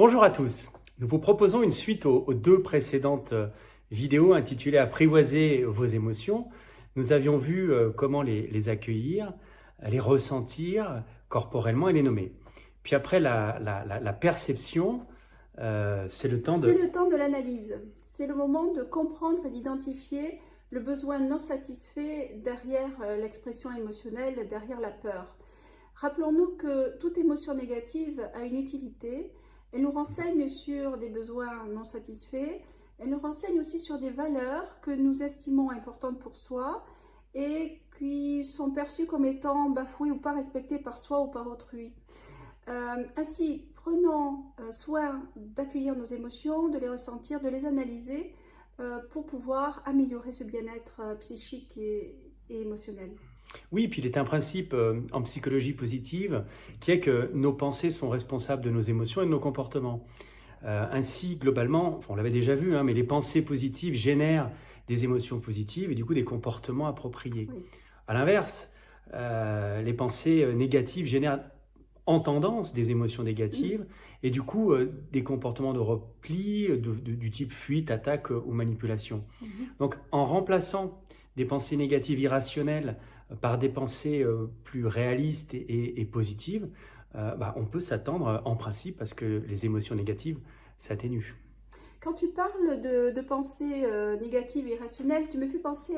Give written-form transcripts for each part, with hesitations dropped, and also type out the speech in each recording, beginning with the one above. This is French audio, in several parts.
Bonjour à tous. Nous vous proposons une suite aux deux précédentes vidéos intitulées Apprivoiser vos émotions. Nous avions vu comment les accueillir, les ressentir corporellement et les nommer. Puis après la perception, c'est le temps C'est le temps de l'analyse. C'est le moment de comprendre et d'identifier le besoin non satisfait derrière l'expression émotionnelle, derrière la peur. Rappelons-nous que toute émotion négative a une utilité. Elle nous renseigne sur des besoins non satisfaits. Elle nous renseigne aussi sur des valeurs que nous estimons importantes pour soi et qui sont perçues comme étant bafouées ou pas respectées par soi ou par autrui. Ainsi, prenons soin d'accueillir nos émotions, de les ressentir, de les analyser pour pouvoir améliorer ce bien-être psychique et émotionnel. Oui, puis il est un principe en psychologie positive qui est que nos pensées sont responsables de nos émotions et de nos comportements. Ainsi, globalement, on l'avait déjà vu, mais les pensées positives génèrent des émotions positives et du coup des comportements appropriés. Oui. À l'inverse, les pensées négatives génèrent en tendance des émotions négatives et du coup des comportements de repli du type fuite, attaque ou manipulation. Donc en remplaçant des pensées négatives irrationnelles par des pensées plus réalistes et positives, on peut s'attendre en principe à ce que les émotions négatives s'atténuent. Quand tu parles de pensées négatives et irrationnelles, tu me fais penser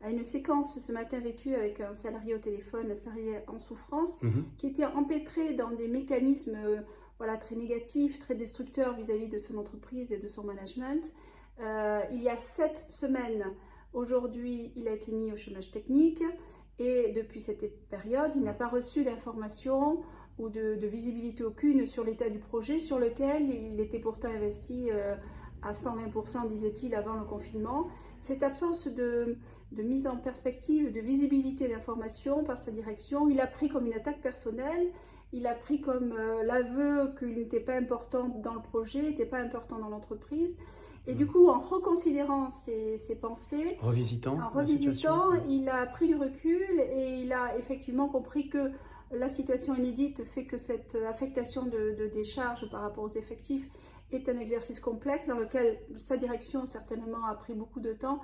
à une séquence ce matin vécue avec un salarié au téléphone, un salarié en souffrance, qui était empêtré dans des mécanismes très négatifs, très destructeurs vis-à-vis de son entreprise et de son management. Il y a 7 semaines, aujourd'hui, il a été mis au chômage technique et depuis cette période, il n'a pas reçu d'informations ou de visibilité aucune sur l'état du projet sur lequel il était pourtant investi à 120%, disait-il, avant le confinement. Cette absence de mise en perspective, de visibilité d'information par sa direction, il a pris comme une attaque personnelle, il a pris comme l'aveu qu'il n'était pas important dans le projet, n'était pas important dans l'entreprise. Et du coup, en reconsidérant ses pensées, en revisitant, il a pris du recul et il a effectivement compris que la situation inédite fait que cette affectation de décharge par rapport aux effectifs est un exercice complexe dans lequel sa direction certainement a pris beaucoup de temps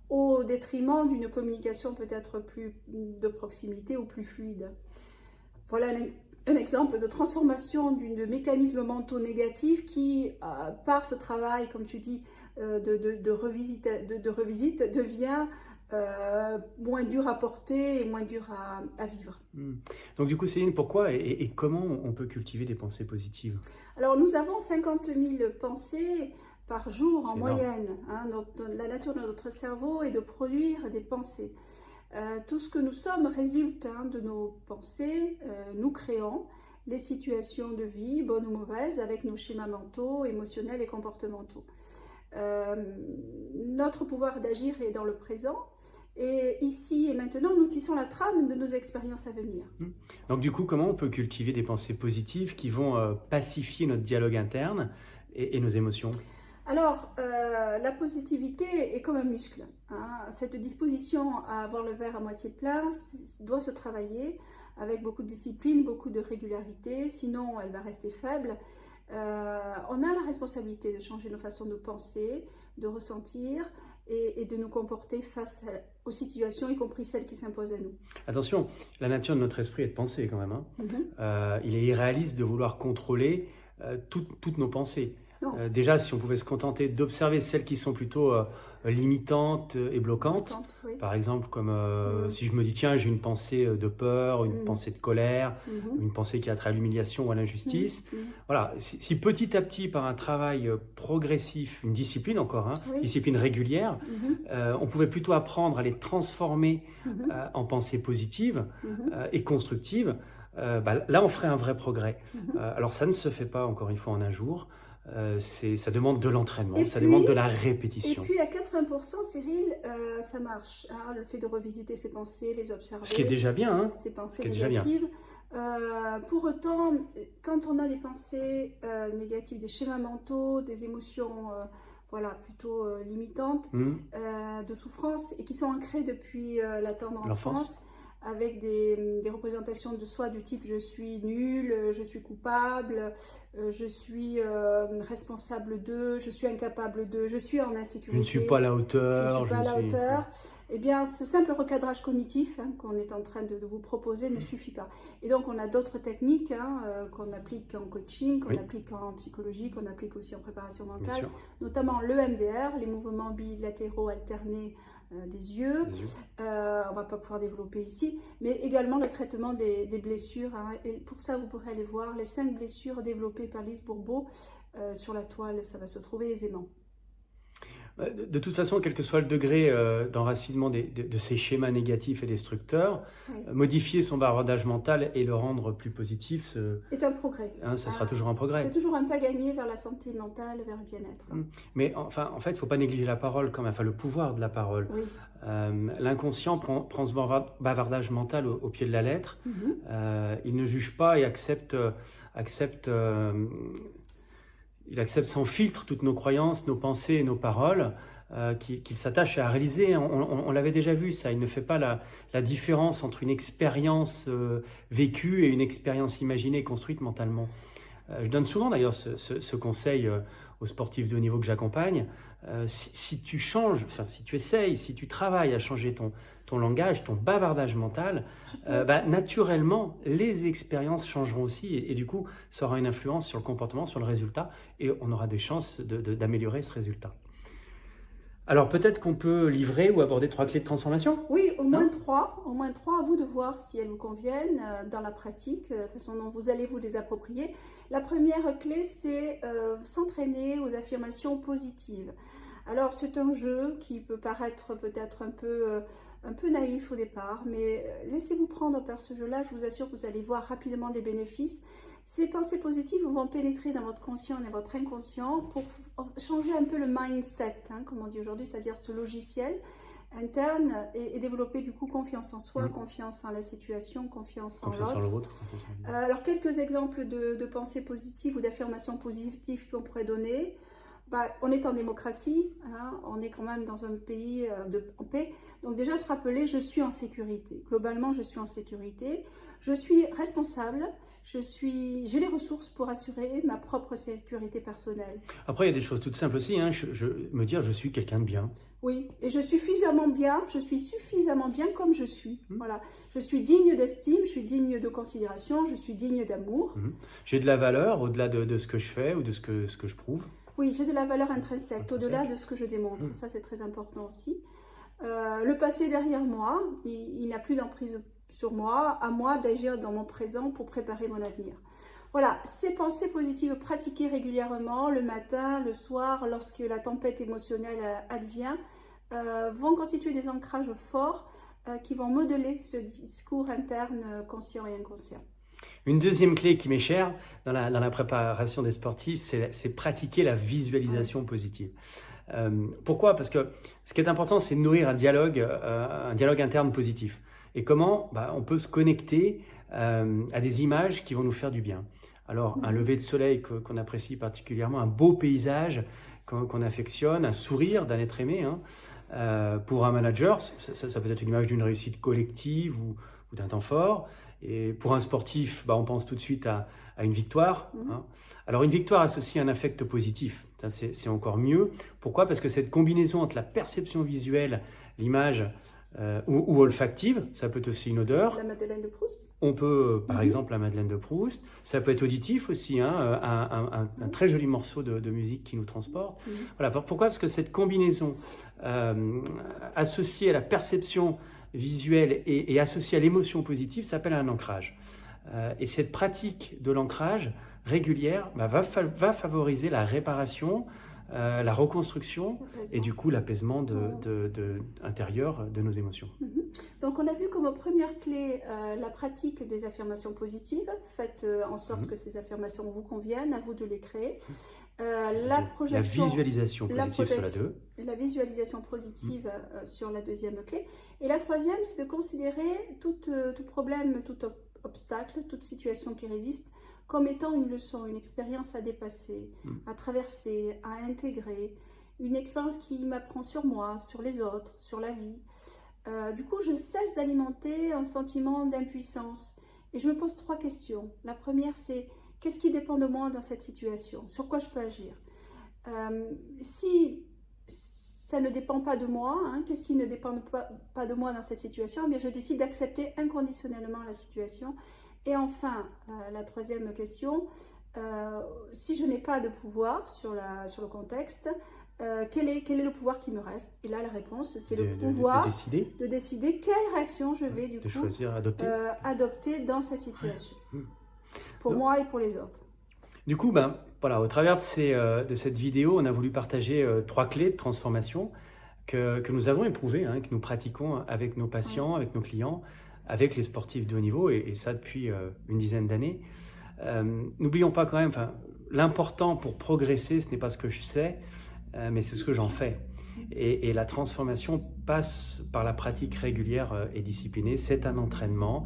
au détriment d'une communication peut-être plus de proximité ou plus fluide. Voilà un exemple de transformation de mécanismes mentaux négatifs qui, par ce travail, comme tu dis, de revisite, devient moins dur à porter et moins dur à vivre. Donc du coup, Céline, pourquoi et comment on peut cultiver des pensées positives? Alors nous avons 50 000 pensées par jour en moyenne. La nature de notre cerveau est de produire des pensées. Tout ce que nous sommes résulte de nos pensées. Nous créons les situations de vie, bonnes ou mauvaises, avec nos schémas mentaux, émotionnels et comportementaux. Notre pouvoir d'agir est dans le présent. Et ici et maintenant, nous tissons la trame de nos expériences à venir. Donc du coup, comment on peut cultiver des pensées positives qui vont pacifier notre dialogue interne et nos émotions? Alors, la positivité est comme un muscle. Cette disposition à avoir le verre à moitié plein doit se travailler avec beaucoup de discipline, beaucoup de régularité, sinon elle va rester faible. On a la responsabilité de changer nos façons de penser, de ressentir et de nous comporter face aux situations, y compris celles qui s'imposent à nous. Attention, la nature de notre esprit est de penser quand même. Il est irréaliste de vouloir contrôler toutes nos pensées. Déjà, si on pouvait se contenter d'observer celles qui sont plutôt limitantes et bloquantes, oui. Par exemple, comme si je me dis, tiens, j'ai une pensée de peur, une pensée de colère, une pensée qui a trait à l'humiliation ou à l'injustice. Voilà, si petit à petit, par un travail progressif, une discipline encore, discipline régulière, on pouvait plutôt apprendre à les transformer en pensées positives et constructives, là, on ferait un vrai progrès. Alors, ça ne se fait pas, encore une fois, en un jour. Ça demande de l'entraînement, ça demande de la répétition. Et puis à 80%, Cyril, ça marche. Le fait de revisiter ses pensées, les observer. Ce qui est déjà bien. Ses pensées négatives. Pour autant, quand on a des pensées négatives, des schémas mentaux, des émotions plutôt limitantes, de souffrance et qui sont ancrées depuis la tendre enfance, avec des représentations de soi du type je suis nul, je suis coupable, je suis responsable de, je suis incapable de, je suis en insécurité. Je ne suis pas à la hauteur. Je ne suis pas à la hauteur. Eh bien, ce simple recadrage cognitif qu'on est en train de vous proposer ne suffit pas. Et donc, on a d'autres techniques qu'on applique en coaching, qu'on applique en psychologie, qu'on applique aussi en préparation mentale, notamment le MDR, les mouvements bilatéraux alternés des yeux. On ne va pas pouvoir développer ici, mais également le traitement des blessures. Et pour ça, vous pourrez aller voir les 5 blessures développées par Lise Bourbeau sur la toile, ça va se trouver aisément. De toute façon, quel que soit le degré d'enracinement de ces schémas négatifs et destructeurs, modifier son bavardage mental et le rendre plus positif est un progrès. Ça sera toujours un progrès. C'est toujours un pas gagné vers la santé mentale, vers le bien-être. Mais enfin, en fait, il ne faut pas négliger la parole, le pouvoir de la parole. Oui. L'inconscient prend ce bavardage mental au pied de la lettre. Il ne juge pas et accepte il accepte sans filtre toutes nos croyances, nos pensées et nos paroles qu'il s'attache à réaliser. On l'avait déjà vu, ça. Il ne fait pas la différence entre une expérience vécue et une expérience imaginée, construite mentalement. Je donne souvent d'ailleurs ce conseil aux sportifs de haut niveau que j'accompagne. Si tu changes, si tu essayes, si tu travailles à changer ton langage, ton bavardage mental, naturellement, les expériences changeront aussi et du coup, ça aura une influence sur le comportement, sur le résultat et on aura des chances d'améliorer ce résultat. Alors peut-être qu'on peut livrer ou aborder 3 clés de transformation ? Oui, au moins 3. Au moins 3, à vous de voir si elles vous conviennent dans la pratique, la façon dont vous allez vous les approprier. La première clé, c'est s'entraîner aux affirmations positives. Alors c'est un jeu qui peut paraître peut-être un peu naïf au départ, mais laissez-vous prendre par ce jeu-là, je vous assure que vous allez voir rapidement des bénéfices. Ces pensées positives vont pénétrer dans votre conscient et dans votre inconscient pour changer un peu le mindset, comme on dit aujourd'hui, c'est-à-dire ce logiciel interne et développer du coup confiance en soi, confiance en la situation, confiance en l'autre. Alors quelques exemples de pensées positives ou d'affirmations positives qu'on pourrait donner. On est en démocratie, on est quand même dans un pays en paix. Donc déjà se rappeler, je suis en sécurité. Globalement, je suis en sécurité. Je suis responsable. J'ai les ressources pour assurer ma propre sécurité personnelle. Après, il y a des choses toutes simples aussi. Me dire, je suis quelqu'un de bien. Oui, et je suis suffisamment bien comme je suis. Voilà. Je suis digne d'estime, je suis digne de considération, je suis digne d'amour. J'ai de la valeur au-delà de ce que je fais ou de ce que je prouve. Oui, j'ai de la valeur intrinsèque, au-delà de ce que je démontre. Ça, c'est très important aussi. Le passé est derrière moi, il n'a plus d'emprise sur moi, à moi d'agir dans mon présent pour préparer mon avenir. Voilà, ces pensées positives pratiquées régulièrement, le matin, le soir, lorsque la tempête émotionnelle advient, vont constituer des ancrages forts qui vont modeler ce discours interne conscient et inconscient. Une deuxième clé qui m'est chère dans la préparation des sportifs, c'est pratiquer la visualisation positive. Pourquoi ? Parce que ce qui est important, c'est de nourrir un dialogue interne positif. Et comment ? On peut se connecter à des images qui vont nous faire du bien. Alors, un lever de soleil qu'on apprécie particulièrement, un beau paysage qu'on affectionne, un sourire d'un être aimé. Pour un manager, ça peut être une image d'une réussite collective ou d'un temps fort. Et pour un sportif, on pense tout de suite à une victoire. Alors une victoire associe un affect positif, c'est encore mieux. Pourquoi ? Parce que cette combinaison entre la perception visuelle, l'image ou olfactive, ça peut être aussi une odeur. La Madeleine de Proust. On peut, par exemple, la Madeleine de Proust. Ça peut être auditif aussi, un très joli morceau de musique qui nous transporte. Voilà, pourquoi ? Parce que cette combinaison associée à la perception visuelle et associée à l'émotion positive s'appelle un ancrage. Et cette pratique de l'ancrage régulière va favoriser la réparation, la reconstruction et du coup l'apaisement intérieur de nos émotions. Donc on a vu comme première clé la pratique des affirmations positives. Faites en sorte que ces affirmations vous conviennent, à vous de les créer. La visualisation positive sur la 2. La visualisation positive sur la deuxième clé. Et la troisième, c'est de considérer tout problème, tout obstacle, toute situation qui résiste comme étant une leçon, une expérience à dépasser, à traverser, à intégrer, une expérience qui m'apprend sur moi, sur les autres, sur la vie. Du coup, je cesse d'alimenter un sentiment d'impuissance. Et je me pose 3 questions. La première, c'est qu'est-ce qui dépend de moi dans cette situation? Sur quoi je peux agir? Si ça ne dépend pas de moi, hein, qu'est-ce qui ne dépend pas de moi dans cette situation? Eh bien, je décide d'accepter inconditionnellement la situation. Et enfin, la troisième question, si je n'ai pas de pouvoir sur le contexte, quel est le pouvoir qui me reste? Et là, la réponse, c'est le pouvoir de décider quelle réaction je vais du coup choisir, adopter dans cette situation, pour moi et pour les autres. Du coup, voilà, au travers de cette vidéo, on a voulu partager 3 clés de transformation que nous avons éprouvées, hein, que nous pratiquons avec nos patients, avec nos clients, avec les sportifs de haut niveau, et ça depuis une dizaine d'années. N'oublions pas quand même, l'important pour progresser, ce n'est pas ce que je sais, mais c'est ce que j'en fais. Et la transformation passe par la pratique régulière et disciplinée. C'est un entraînement.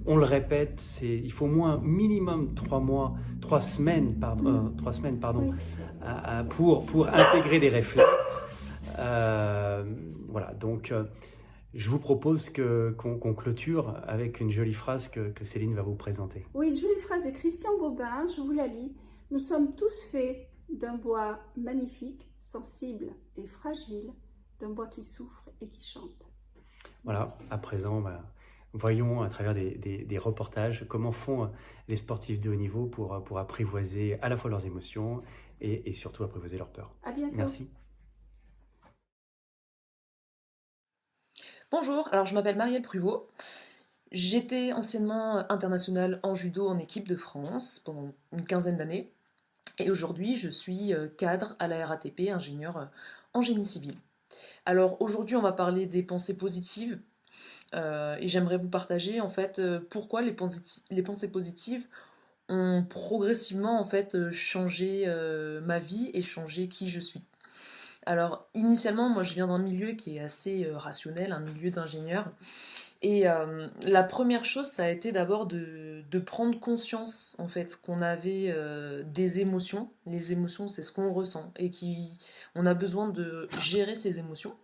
On le répète, il faut au moins minimum 3 semaines, pour intégrer des réflexes. Voilà, donc je vous propose qu'on clôture avec une jolie phrase que Céline va vous présenter. Oui, une jolie phrase de Christian Bobin, je vous la lis. « Nous sommes tous faits d'un bois magnifique, sensible et fragile, d'un bois qui souffre et qui chante. » Voilà, à présent, voyons à travers des reportages comment font les sportifs de haut niveau pour apprivoiser à la fois leurs émotions et surtout apprivoiser leurs peurs. À bientôt. Merci. Bonjour, alors je m'appelle Marielle Pruvot. J'étais anciennement internationale en judo en équipe de France pendant une quinzaine d'années. Et aujourd'hui, je suis cadre à la RATP, ingénieur en génie civil. Alors aujourd'hui, on va parler des pensées positives. Et j'aimerais vous partager en fait pourquoi les pensées positives ont progressivement en fait changé ma vie et changé qui je suis. Alors initialement, moi je viens d'un milieu qui est assez rationnel, un milieu d'ingénieur. Et la première chose, ça a été d'abord de prendre conscience en fait qu'on avait des émotions. Les émotions, c'est ce qu'on ressent et on a besoin de gérer ces émotions.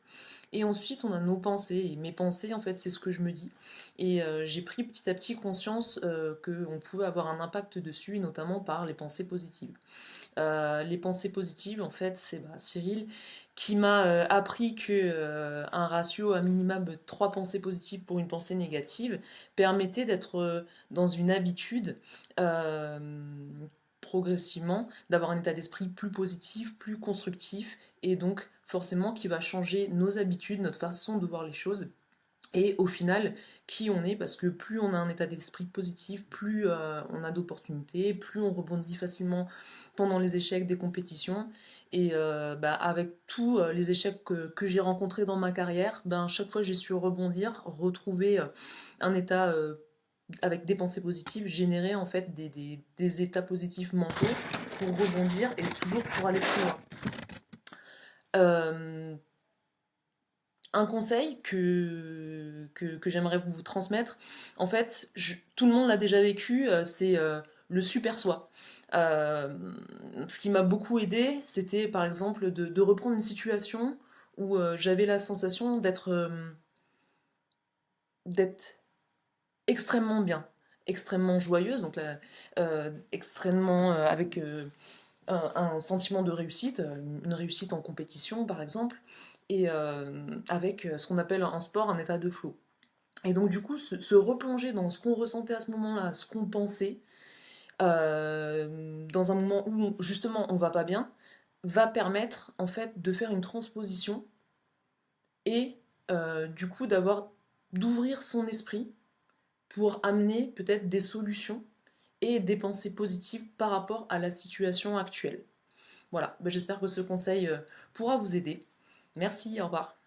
Et ensuite, on a nos pensées. Et mes pensées, en fait, c'est ce que je me dis. Et j'ai pris petit à petit conscience qu'on pouvait avoir un impact dessus, et notamment par les pensées positives. Les pensées positives, en fait, c'est Cyril qui m'a appris qu'un ratio à minimum de 3 pensées positives pour une pensée négative permettait d'être dans une habitude progressivement, d'avoir un état d'esprit plus positif, plus constructif, et donc forcément qui va changer nos habitudes, notre façon de voir les choses, et au final, qui on est, parce que plus on a un état d'esprit positif, plus on a d'opportunités, plus on rebondit facilement pendant les échecs des compétitions. Et avec tous les échecs que j'ai rencontrés dans ma carrière, chaque fois j'ai su rebondir, retrouver un état avec des pensées positives, générer en fait des états positifs mentaux pour rebondir et toujours pour aller plus loin. Un conseil que j'aimerais vous transmettre, en fait, tout le monde l'a déjà vécu, c'est le super soi. Ce qui m'a beaucoup aidé, c'était par exemple de reprendre une situation où j'avais la sensation d'être extrêmement bien, extrêmement joyeuse, donc extrêmement avec un sentiment de réussite, une réussite en compétition par exemple, et avec ce qu'on appelle en sport un état de flow. Et donc du coup, se replonger dans ce qu'on ressentait à ce moment-là, ce qu'on pensait, dans un moment où justement on va pas bien, va permettre en fait de faire une transposition et du coup d'ouvrir son esprit pour amener peut-être des solutions et des pensées positives par rapport à la situation actuelle. Voilà, j'espère que ce conseil pourra vous aider. Merci, au revoir.